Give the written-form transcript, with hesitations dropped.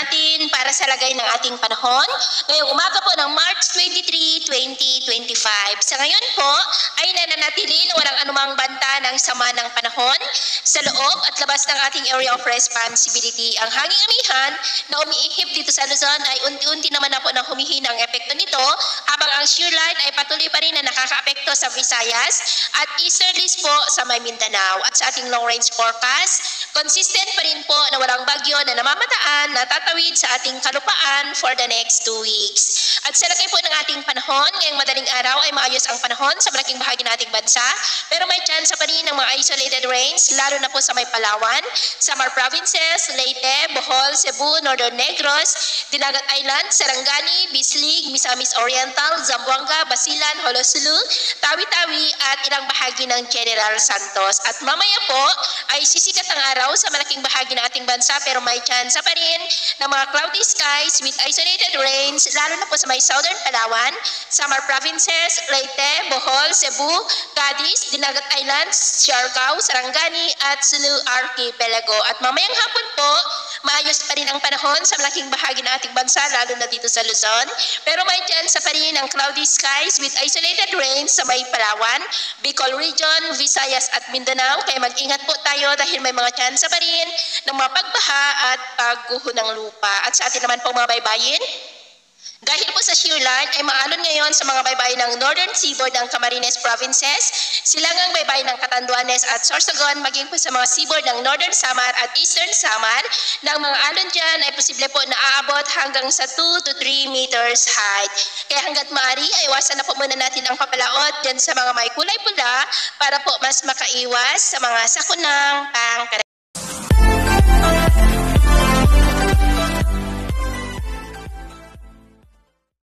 natin para sa lagay ng ating panahon ngayong umaga po ng March 23, 2025. Sa ngayon po ay nananatili na walang anumang banta ng sama ng panahon sa loob at labas ng ating area of responsibility. Ang hanging amihan na umiihip dito sa Luzon ay unti-unti naman na po nang humihina ang epekto nito habang ang shear line ay patuloy pa rin na nakakaapekto sa Visayas at easterlies po sa may Mindanao. At sa ating long range forecast, consistent pa rin po na walang bagyo na namamataan na tatawid sa ating kalupaan for the next 2 weeks. At sa lagay po ng ating panahon, ngayong madaling araw ay maayos ang panahon sa malaking bahagi ng ating bansa, pero may chance pa rin ng mga isolated rains, lalo na po sa may Palawan, Samar Provinces, Leyte, Bohol, Cebu, Northern Negros, Dinagat Island, Sarangani, Bislig, Misamis Oriental, Zamboanga, Basilan, Holosulu, Tawi-Tawi at ilang bahagi ng General Santos. At mamaya po ay sisikat ang araw sa malaking bahagi ng ating bansa, pero may chance pa rin ng mga cloudy skies with isolated rains, lalo na po sa may Southern Palawan, Samar Provinces, Leyte, Bohol, Cebu, Cadiz, Dinagat Islands, Siargao, Sarangani at Sulu Archipelago. At mamayang hapon po, maayos pa rin ang panahon sa malaking bahagi ng ating bansa, lalo na dito sa Luzon, pero may chance pa rin ng cloudy skies with isolated rains sa may Palawan, Bicol Region, Visayas at Mindanao. Kaya mag-ingat po tayo dahil may mga chance pa rin ng mga pagbaha at pagguho ng lupa. At sa atin naman po mga baybayin, dahil po sa shear line ay maalon ngayon sa mga baybayin ng Northern Seaboard ng Camarines Provinces, silangang baybayin ng Catanduanes at Sorsogon, maging po sa mga seaboard ng Northern Samar at Eastern Samar, ng mga alon dyan ay posible po na aabot hanggang sa 2 to 3 meters height. Kaya hanggat maaari ay iwasan na po muna natin ang papalaot dyan sa mga may kulay pula para po mas makaiwas sa mga sakunang pangkaraniwan.